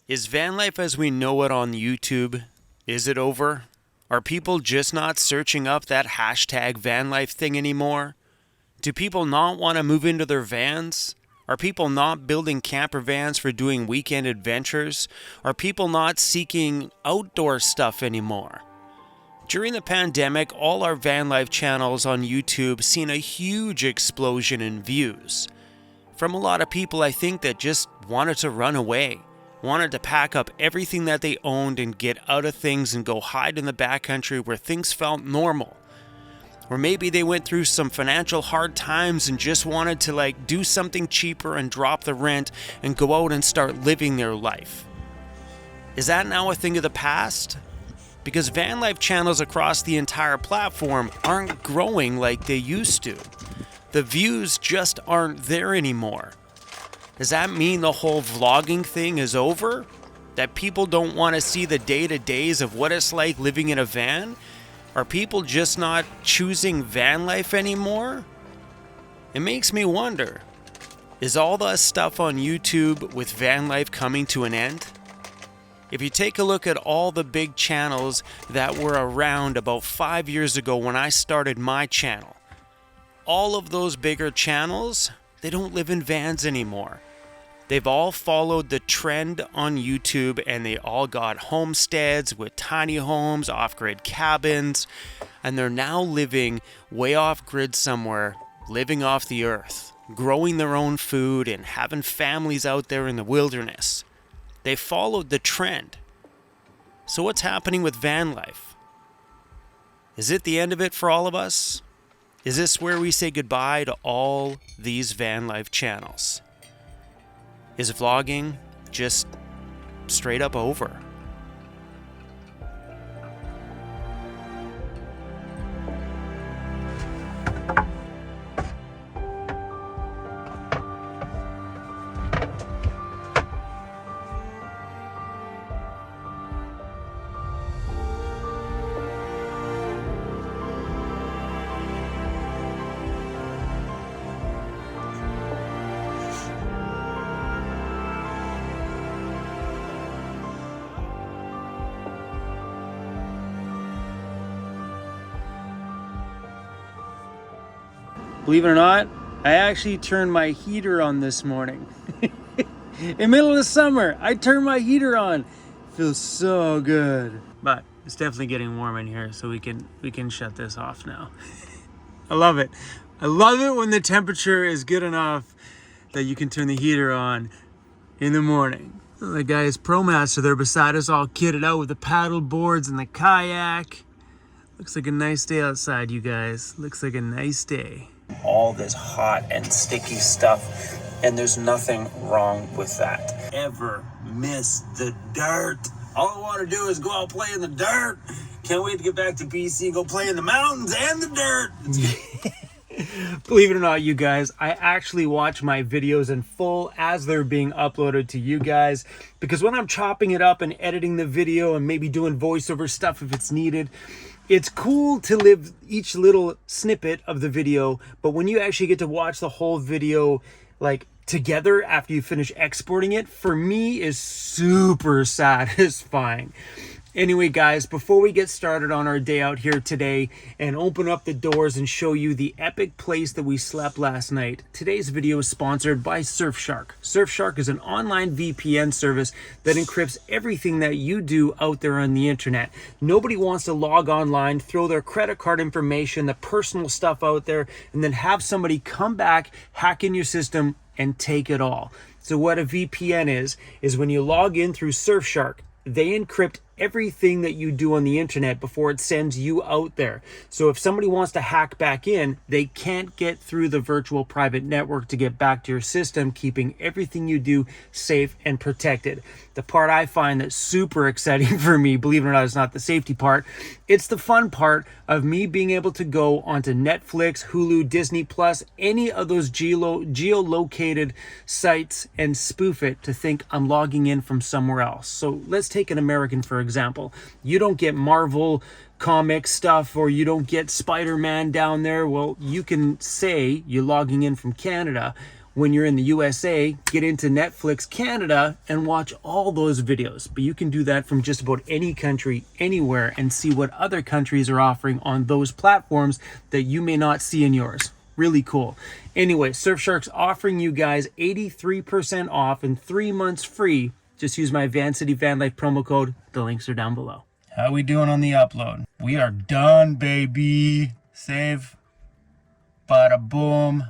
Is van life as we know it on YouTube? Is it over? Are people just not searching up that hashtag van life thing anymore? Do people not want to move into their vans? Are people not building camper vans for doing weekend adventures? Are people not seeking outdoor stuff anymore? During the pandemic, all our van life channels on YouTube seen a huge explosion in views. From a lot of people, I think, that just wanted to run away, wanted to pack up everything that they owned and get out of things and go hide in the backcountry where things felt normal. Or maybe they went through some financial hard times and just wanted to do something cheaper and drop the rent and go out and start living their life. Is that now a thing of the past? Because van life channels across the entire platform aren't growing like they used to. The views just aren't there anymore. Does that mean the whole vlogging thing is over? That people don't want to see the day-to-days of what it's like living in a van? Are people just not choosing van life anymore? It makes me wonder, is all the stuff on YouTube with van life coming to an end? If you take a look at all the big channels that were around about 5 years ago when I started my channel, all of those bigger channels, they don't live in vans anymore. They've all followed the trend on YouTube and they all got homesteads with tiny homes, off-grid cabins, and they're now living way off-grid somewhere, living off the earth, growing their own food and having families out there in the wilderness. They followed the trend. So what's happening with van life? Is it the end of it for all of us? Is this where we say goodbye to all these van life channels? Is vlogging just straight up over? Believe it or not, I actually turned my heater on this morning. In the middle of the summer, I turned my heater on. Feels so good. But it's definitely getting warm in here, so we can shut this off now. I love it. I love it when the temperature is good enough that you can turn the heater on in the morning. The guy's ProMaster there beside us, all kitted out with the paddle boards and the kayak. Looks like a nice day outside, you guys. Looks like a nice day. All this hot and sticky stuff, and there's nothing wrong with that. Ever miss the dirt? All I want to do is go out play in the dirt. Can't wait to get back to BC, go play in the mountains and the dirt. Believe it or not, you guys, I actually watch my videos in full as they're being uploaded to you guys, because when I'm chopping it up and editing the video and maybe doing voiceover stuff if it's needed, it's cool to live each little snippet of the video, but when you actually get to watch the whole video together after you finish exporting it, for me is super satisfying. Anyway, guys, before we get started on our day out here today and open up the doors and show you the epic place that we slept last night, today's video is sponsored by Surfshark. Surfshark is an online VPN service that encrypts everything that you do out there on the internet. Nobody wants to log online, throw their credit card information, the personal stuff out there, and then have somebody come back, hack in your system, and take it all. So what a VPN is when you log in through Surfshark, they encrypt everything that you do on the internet before it sends you out there. So if somebody wants to hack back in, they can't get through the virtual private network to get back to your system, keeping everything you do safe and protected. The part I find that's super exciting for me, believe it or not, is not the safety part. It's the fun part of me being able to go onto Netflix, Hulu, Disney Plus, any of those geolocated sites and spoof it to think I'm logging in from somewhere else. So let's take an American, for example. You don't get Marvel comic stuff or you don't get Spider-Man down there. Well, you can say you're logging in from Canada. when you're in the USA, get into Netflix Canada and watch all those videos. But you can do that from just about any country, anywhere, and see what other countries are offering on those platforms that you may not see in yours. Really cool. Anyway, Surfshark's offering you guys 83% off and 3 months free. Just use my Vancity Vanlife promo code. The links are down below. How we doing on the upload? We are done, baby. Save. Bada boom.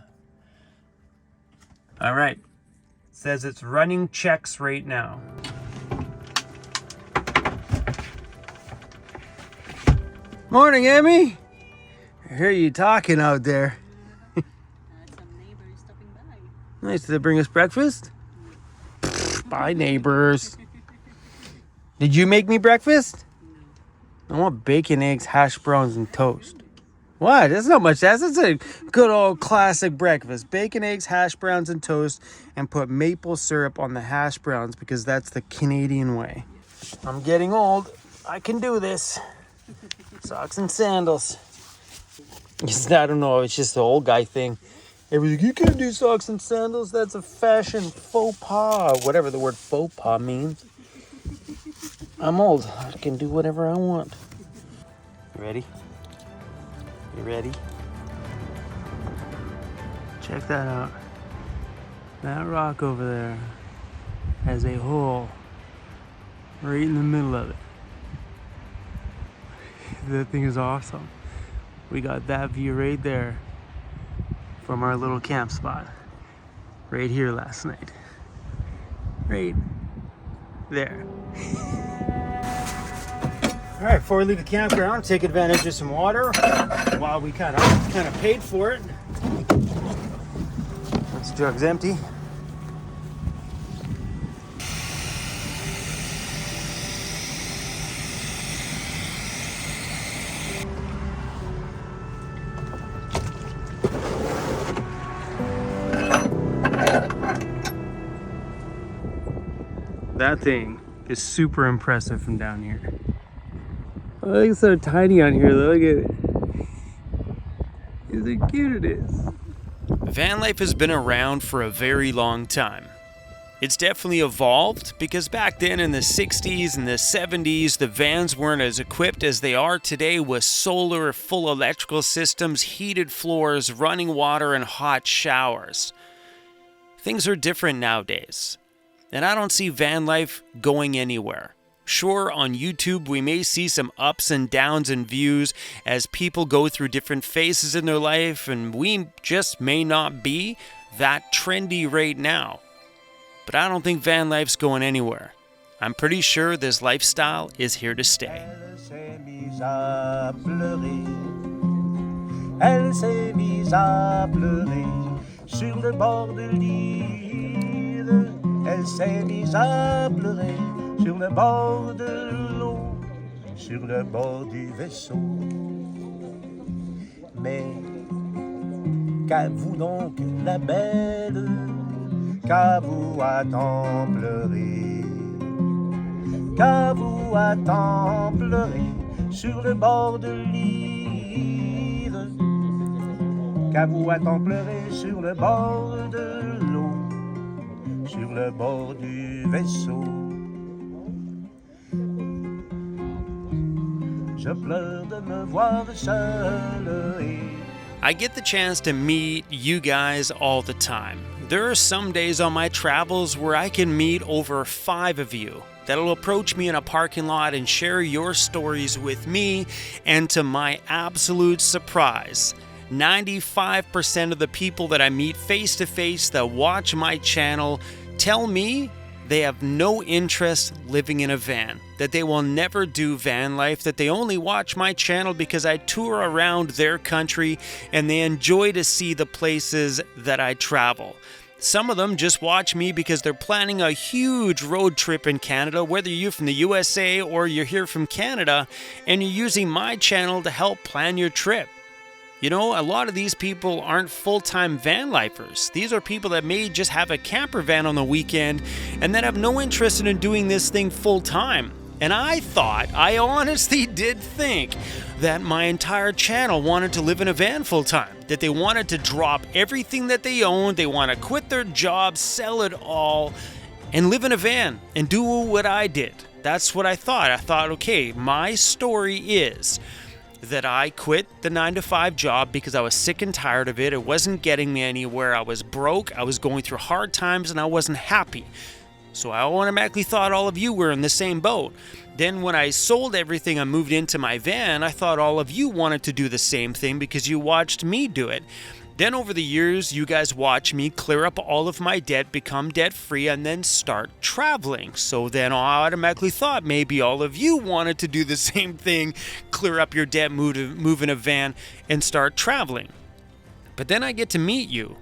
All right. Says it's running checks right now. Morning, Emmy. I hear you talking out there. Some neighbors stopping by. Nice. Did they bring us breakfast? Bye, neighbors. Did you make me breakfast? No. I want bacon, eggs, hash browns, and toast. What? That's not much. That's a good old classic breakfast. Bacon, eggs, hash browns, and toast, and put maple syrup on the hash browns because that's the Canadian way. I'm getting old. I can do this. Socks and sandals. I don't know. It's just the old guy thing. Everybody's like, you can't do socks and sandals. That's a fashion faux pas. Whatever the word faux pas means. I'm old. I can do whatever I want. You ready? You ready? Check that out. That rock over there has a hole right in the middle of it. That thing is awesome. We got that view right there from our little camp spot. Right here last night. Right there. All right, before we leave the campground, take advantage of some water while we kind of paid for it. This jug's empty. That thing is super impressive from down here. Oh, I think it's so tiny on here though. Look at it. Look how cute it is. Van life has been around for a very long time. It's definitely evolved because back then in the 60s and the 70s, the vans weren't as equipped as they are today with solar, full electrical systems, heated floors, running water, and hot showers. Things are different nowadays, and I don't see van life going anywhere. Sure, on YouTube, we may see some ups and downs in views as people go through different phases in their life, and we just may not be that trendy right now. But I don't think van life's going anywhere. I'm pretty sure this lifestyle is here to stay. Elle s'est mise à pleurer sur le bord de l'île. Elle s'est mise à pleurer sur le bord de l'eau, sur le bord du vaisseau. Mais qu'avoue donc la belle, qu'avoue à tant pleurer, qu'avoue à tant pleurer sur le bord de l'île, qu'avoue à tant pleurer sur le bord de l'eau, sur le bord du vaisseau. Je pleure de me voir seul et... I get the chance to meet you guys all the time. There are some days on my travels where I can meet over 5 of you that'll approach me in a parking lot and share your stories with me, and to my absolute surprise, 95% of the people that I meet face to face that watch my channel tell me they have no interest living in a van, that they will never do van life, that they only watch my channel because I tour around their country and they enjoy to see the places that I travel. Some of them just watch me because they're planning a huge road trip in Canada, whether you're from the USA or you're here from Canada, and you're using my channel to help plan your trip. You know, a lot of these people aren't full-time van lifers. These are people that may just have a camper van on the weekend and that have no interest in doing this thing full-time. And I honestly did think that my entire channel wanted to live in a van full time, that they wanted to drop everything that they owned, they want to quit their job, sell it all, and live in a van and do what I did. That's what I thought. I thought, okay, my story is that I quit the 9-to-5 job because I was sick and tired of it. It wasn't getting me anywhere. I was broke, I was going through hard times, and I wasn't happy. So I automatically thought all of you were in the same boat. Then when I sold everything and moved into my van, I thought all of you wanted to do the same thing because you watched me do it. Then over the years, you guys watch me clear up all of my debt, become debt-free, and then start traveling. So then I automatically thought maybe all of you wanted to do the same thing, clear up your debt, move in a van, and start traveling. But then I get to meet you.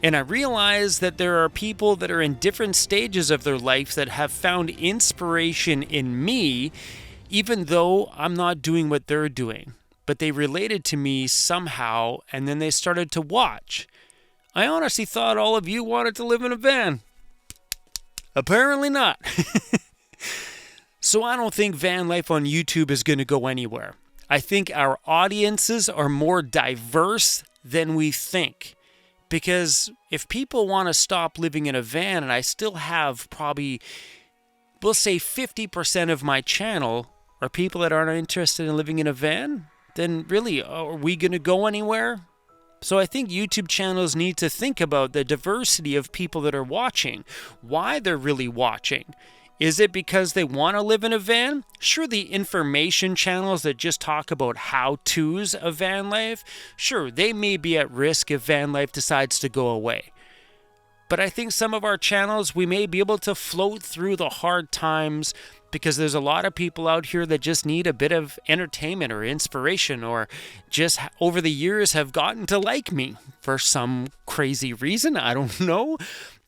And I realize that there are people that are in different stages of their life that have found inspiration in me, even though I'm not doing what they're doing. But they related to me somehow, and then they started to watch. I honestly thought all of you wanted to live in a van. Apparently not. So I don't think van life on YouTube is going to go anywhere. I think our audiences are more diverse than we think. Because if people want to stop living in a van, and I still have probably, we'll say 50% of my channel are people that aren't interested in living in a van, then really, are we going to go anywhere? So I think YouTube channels need to think about the diversity of people that are watching, why they're really watching. Is it because they want to live in a van? Sure, the information channels that just talk about how-tos of van life, sure, they may be at risk if van life decides to go away. But I think some of our channels, we may be able to float through the hard times because there's a lot of people out here that just need a bit of entertainment or inspiration, or just over the years have gotten to like me for some crazy reason. I don't know.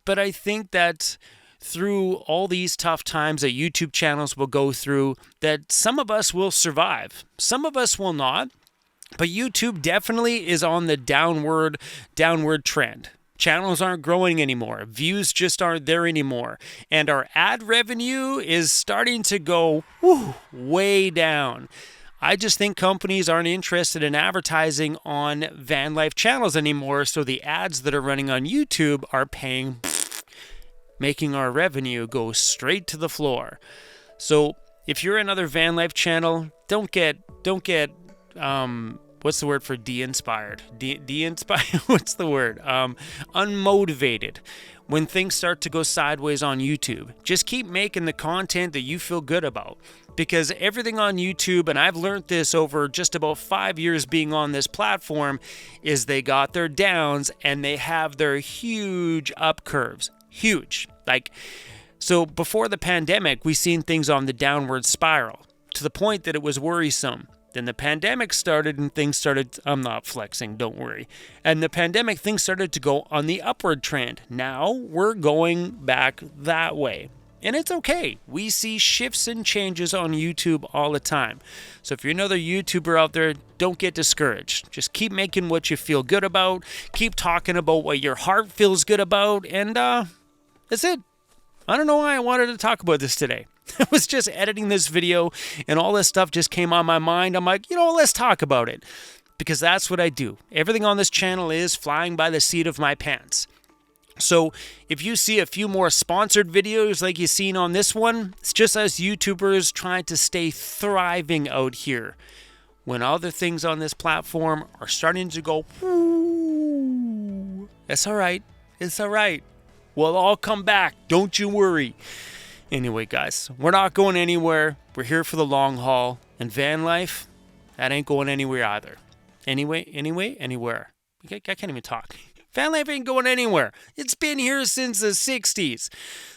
But I think that through all these tough times that YouTube channels will go through, that some of us will survive. Some of us will not. But YouTube definitely is on the downward trend. Channels aren't growing anymore. Views just aren't there anymore. And our ad revenue is starting to go way down. I just think companies aren't interested in advertising on van life channels anymore. So the ads that are running on YouTube are making our revenue go straight to the floor. So if you're another van life channel, don't get what's the word for de-inspired? De-inspired? What's the word? Unmotivated. When things start to go sideways on YouTube, just keep making the content that you feel good about. Because everything on YouTube, and I've learned this over just about 5 years being on this platform, is they got their downs and they have their huge up curves. Huge. So before the pandemic, we seen things on the downward spiral to the point that it was worrisome. Then the pandemic started and things started, I'm not flexing, don't worry. And the pandemic, things started to go on the upward trend. Now we're going back that way. And it's okay. We see shifts and changes on YouTube all the time. So if you're another YouTuber out there, don't get discouraged. Just keep making what you feel good about. Keep talking about what your heart feels good about. And that's it. I don't know why I wanted to talk about this today. I was just editing this video and all this stuff just came on my mind. I'm like, let's talk about it. Because that's what I do. Everything on this channel is flying by the seat of my pants. So if you see a few more sponsored videos like you've seen on this one, it's just us YouTubers trying to stay thriving out here. When other things on this platform are starting to go, it's all right. It's all right. We'll all come back. Don't you worry. Anyway, guys, we're not going anywhere. We're here for the long haul. And van life, that ain't going anywhere either. Anywhere. I can't even talk. Van life ain't going anywhere. It's been here since the 60s.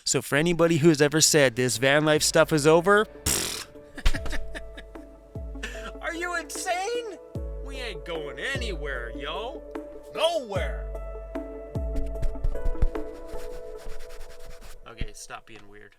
So for anybody who's ever said this van life stuff is over, are you insane? We ain't going anywhere, yo. Nowhere. Okay, stop being weird.